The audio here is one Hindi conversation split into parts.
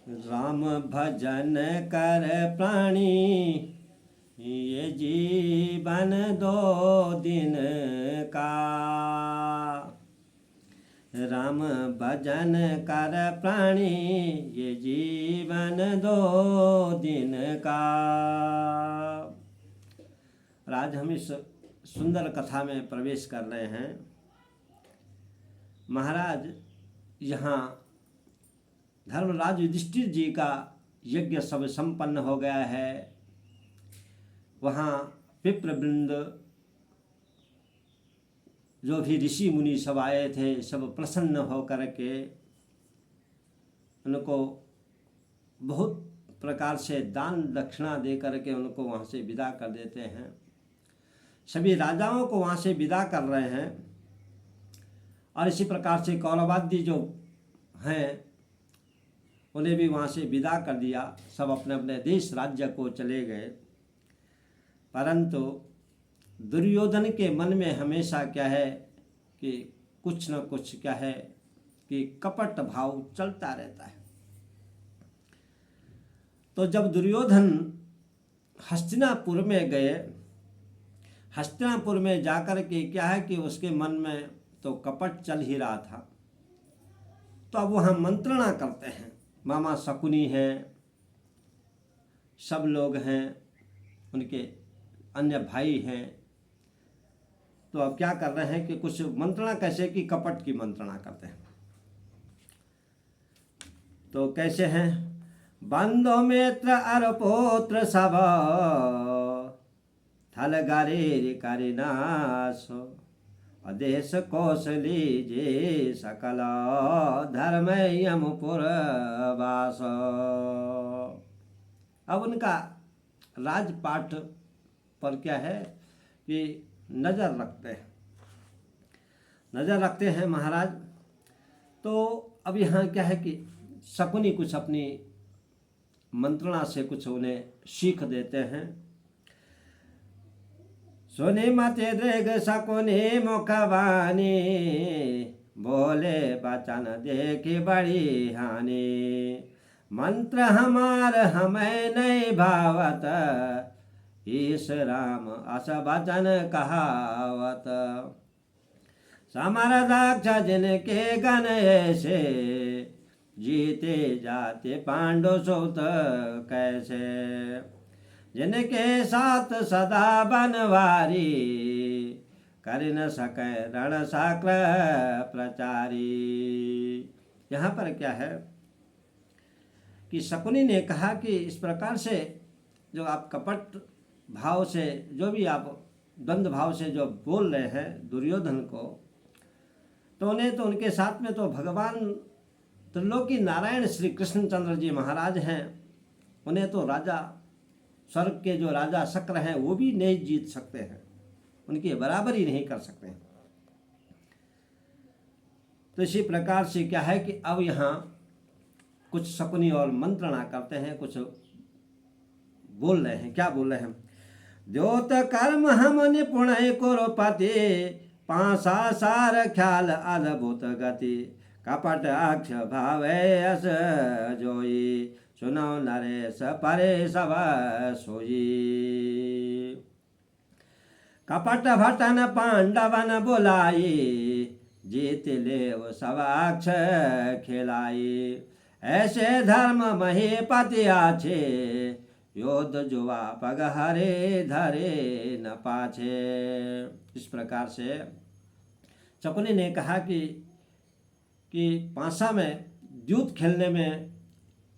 राम भजन कर प्राणी, ये जीवन दो दिन का। राम भजन कर प्राणी, ये जीवन दो दिन का। आज हम इस सुंदर कथा में प्रवेश कर रहे हैं। महाराज, यहाँ धर्मराज युधिष्ठिर जी का यज्ञ सब संपन्न हो गया है। वहाँ विप्रवृंद जो भी ऋषि मुनि सब आए थे, सब प्रसन्न होकर के उनको बहुत प्रकार से दान दक्षिणा दे करके उनको वहाँ से विदा कर देते हैं। सभी राजाओं को वहाँ से विदा कर रहे हैं और इसी प्रकार से कौरवादी जो हैं उन्हें भी वहाँ से विदा कर दिया। सब अपने अपने देश राज्य को चले गए। परंतु दुर्योधन के मन में हमेशा क्या है कि कुछ न कुछ क्या है कि कपट भाव चलता रहता है। तो जब दुर्योधन हस्तिनापुर में गए, हस्तिनापुर में जाकर के क्या है कि उसके मन में तो कपट चल ही रहा था। तो अब वहाँ मंत्रणा करते हैं। मामा शकुनी हैं, सब लोग हैं, उनके अन्य भाई हैं। तो अब क्या कर रहे हैं कि कुछ मंत्रणा कैसे कि कपट की मंत्रणा करते हैं। तो कैसे हैं? बंधु मित्र अर पुत्र सब, थल गारे कारिनाशो, देश कौशली जे सकल, धर्म यमपुर वास। अब उनका राजपाट पर क्या है कि नज़र रखते हैं महाराज। तो अब यहाँ क्या है कि शकुनी कुछ अपनी मंत्रणा से कुछ उन्हें सीख देते हैं। सुने मते दृग शकुनी मुखवानी, बोले बचन देखी बड़ी हानि, मंत्र हमार हमें नहीं भावत, ईश राम अस वचन कहावत। समर दक्ष जिनके गण ऐसे, जीते जाते पांडु सुत कैसे, जिनके साथ सदा बनवारी, कर न सके रण साक्र प्रचारी। यहाँ पर क्या है कि शकुनी ने कहा कि इस प्रकार से जो आप कपट भाव से, जो भी आप द्वंद्व भाव से जो बोल रहे हैं दुर्योधन को, तो उन्हें तो उनके साथ में तो भगवान त्रिलोकी नारायण श्री कृष्णचंद्र जी महाराज हैं। उन्हें तो राजा स्वर्ग के जो राजा शक्र हैं वो भी नहीं जीत सकते हैं, उनकी बराबरी नहीं कर सकते हैं। तो इसी प्रकार से क्या है कि अब यहाँ कुछ शकुनी और मंत्रणा करते हैं, कुछ बोल रहे हैं। क्या बोल रहे हैं? द्योत कर्म हम निपुण कुरुपति, पासा सार ख्याल अद्भुत गति, कपट अक्ष भावेश जोई, सुनो नरेश परे सब सोई। कपट भटन पांडवन बुलाई, जीत लेव सवाक्ष खिलाई, ऐसे धर्म महीपति आछे, योद्ध जुआ पग हरे धरे न पाछे। इस प्रकार से शकुनी ने कहा कि पासा में द्यूत खेलने में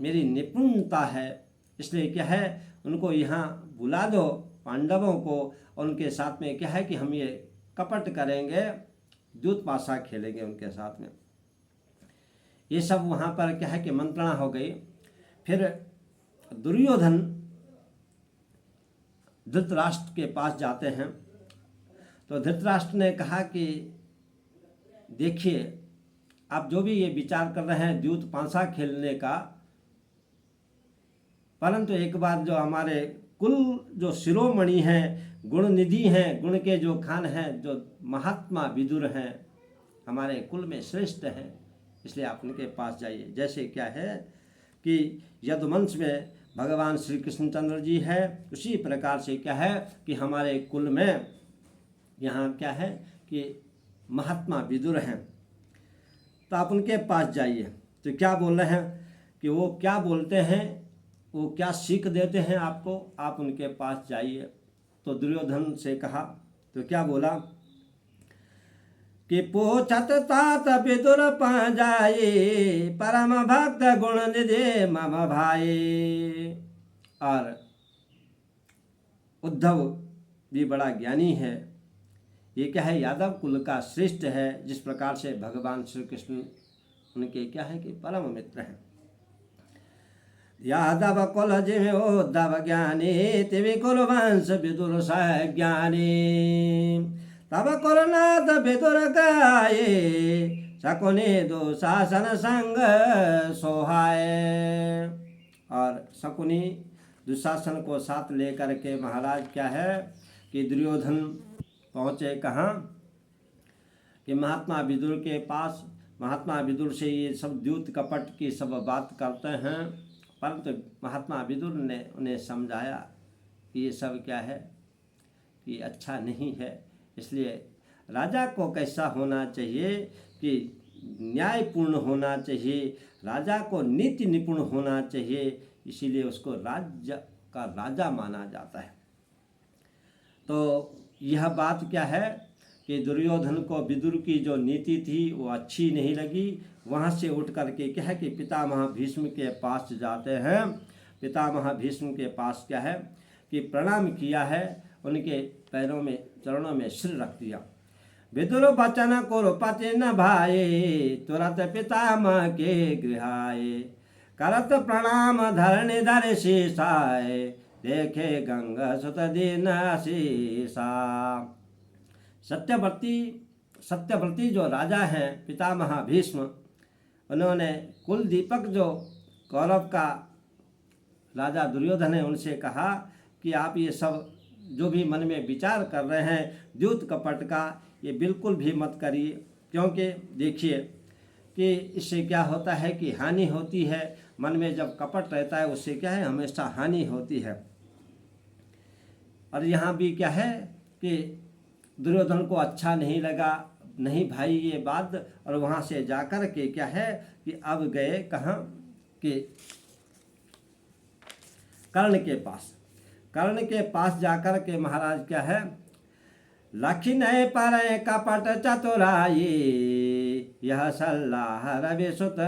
मेरी निपुणता है, इसलिए क्या है उनको यहाँ बुला दो पांडवों को, और उनके साथ में क्या है कि हम ये कपट करेंगे, द्यूत पासा खेलेंगे उनके साथ में। ये सब वहाँ पर क्या है कि मंत्रणा हो गई। फिर दुर्योधन धृतराष्ट्र के पास जाते हैं। तो धृतराष्ट्र ने कहा कि देखिए, आप जो भी ये विचार कर रहे हैं द्यूत पासा खेलने का, परंतु एक बार जो हमारे कुल जो शिरोमणि हैं, गुण निधि हैं, गुण के जो खान हैं, जो महात्मा विदुर हैं, हमारे कुल में श्रेष्ठ हैं, इसलिए आप उनके पास जाइए। जैसे क्या है कि यदुवंश में भगवान श्री कृष्णचंद्र जी है, उसी प्रकार से क्या है कि हमारे कुल में यहाँ क्या है कि महात्मा विदुर हैं। तो आप उनके पास जाइए। तो क्या बोल रहे हैं कि वो क्या बोलते हैं, वो क्या सीख देते हैं आपको, आप उनके पास जाइए। तो दुर्योधन से कहा, तो क्या बोला कि पूछत तात विदुर जाए, परम भक्त गुण निधि मम भाई। और उद्धव भी बड़ा ज्ञानी है, ये क्या है यादव कुल का श्रेष्ठ है, जिस प्रकार से भगवान श्री कृष्ण उनके क्या है कि परम मित्र हैं। यादव कुल जिमे उद्धव ज्ञानी, तिवि कुल वंश विदुर ज्ञानी। तब कुलनाथ विदुर गाये, शकुनि दुशासन संग सोहाय। और शकुनि दुशासन को साथ लेकर के महाराज क्या है कि दुर्योधन पहुँचे कहाँ कि महात्मा विदुर के पास। महात्मा विदुर से ये सब द्यूत कपट की सब बात करते हैं, परंतु महात्मा विदुर ने उन्हें समझाया कि ये सब क्या है कि अच्छा नहीं है। इसलिए राजा को कैसा होना चाहिए कि न्यायपूर्ण होना चाहिए, राजा को नीति निपुण होना चाहिए, इसीलिए उसको राज्य का राजा माना जाता है। तो यह बात क्या है कि दुर्योधन को विदुर की जो नीति थी वो अच्छी नहीं लगी। वहाँ से उठ करके क्या है कि पितामह भीष्म के पास जाते हैं। पितामह भीष्म के पास क्या है कि प्रणाम किया है, उनके पैरों में चरणों में सिर रख दिया। विदुर वचन कुरुपति न भाए, तुरंत पितामह के गृहाए। करत प्रणाम धरणि धर शीसाय, देखे गंगा सुत दीन आशीषा। सत्यव्रती जो राजा हैं पितामह भीष्म, उन्होंने कुल दीपक जो कौरव का राजा दुर्योधन है उनसे कहा कि आप ये सब जो भी मन में विचार कर रहे हैं द्यूत कपट का, ये बिल्कुल भी मत करिए। क्योंकि देखिए कि इससे क्या होता है कि हानि होती है। मन में जब कपट रहता है उससे क्या है हमेशा हानि होती है। और यहाँ भी क्या है कि दुर्योधन को अच्छा नहीं लगा, नहीं भाई ये बात, और वहाँ से जाकर के क्या है कि अब गए कहाँ कि कर्ण के पास। कर्ण के पास जाकर के महाराज क्या है लखिन पर कपट चतुराई, यह सल्लाह रवि सुत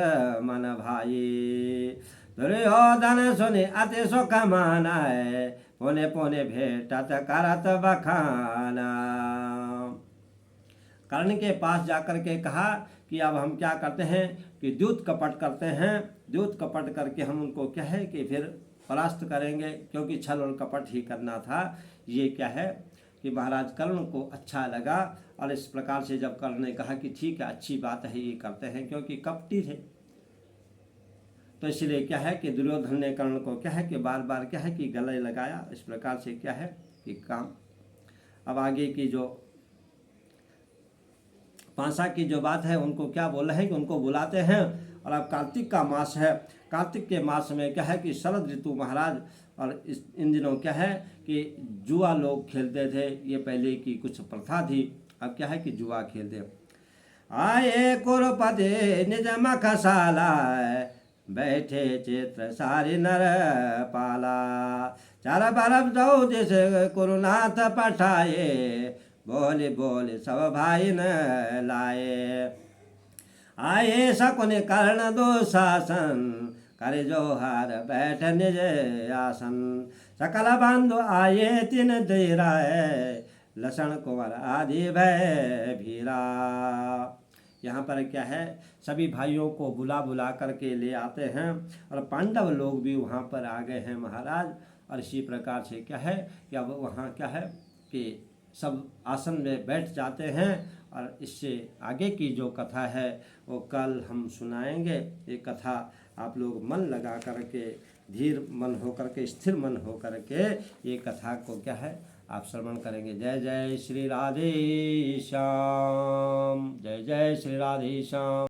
मन भाई। दुर्योधन सुने अति सुख मानाए, पुने पुने भेटत करत बखाना। कर्ण के पास जाकर के कहा कि अब हम क्या करते हैं कि द्यूत कपट करते हैं, द्यूत कपट करके हम उनको क्या है कि फिर परास्त करेंगे, क्योंकि छल और कपट ही करना था। ये क्या है कि महाराज कर्ण को अच्छा लगा, और इस प्रकार से जब कर्ण ने कहा कि ठीक है अच्छी बात है ये करते हैं, क्योंकि कपटी थे, तो इसलिए क्या है कि दुर्योधन ने कर्ण को क्या है कि बार बार क्या है कि गले लगाया। इस प्रकार से क्या है कि काम। अब आगे की जो पांसा की जो बात है उनको क्या बोल रहे हैं कि उनको बुलाते हैं। और अब कार्तिक का मास है, कार्तिक के मास में क्या है कि शरद ऋतु महाराज, और इन दिनों क्या है कि जुआ लोग खेलते थे। ये पहले की कुछ प्रथा थी, अब क्या है कि जुआ खेलते। आए कुरुपति निज मखशाला, बैठे चित्र सारी नर पाला। चार बरब दो दिस कुरुनाथ पठाए, बोले बोले सब भाई न लाए। आए शकुनि कर्ण दो शासन, करे जोहार बैठ निज आसन। सकल बंधु आए तीन धीराए, लसन कुंवर आदि भय भीरा। यहाँ पर क्या है सभी भाइयों को बुला बुला करके ले आते हैं, और पांडव लोग भी वहाँ पर आ गए हैं महाराज। और इसी प्रकार से क्या है कि अब वहाँ क्या है कि सब आसन में बैठ जाते हैं। और इससे आगे की जो कथा है वो कल हम सुनाएंगे। ये कथा आप लोग मन लगा करके, धीर मन हो करके, स्थिर मन हो करके ये कथा को क्या है आप श्रवण करेंगे। जय जय श्री राधे श्याम, जय जय श्री राधे श्याम।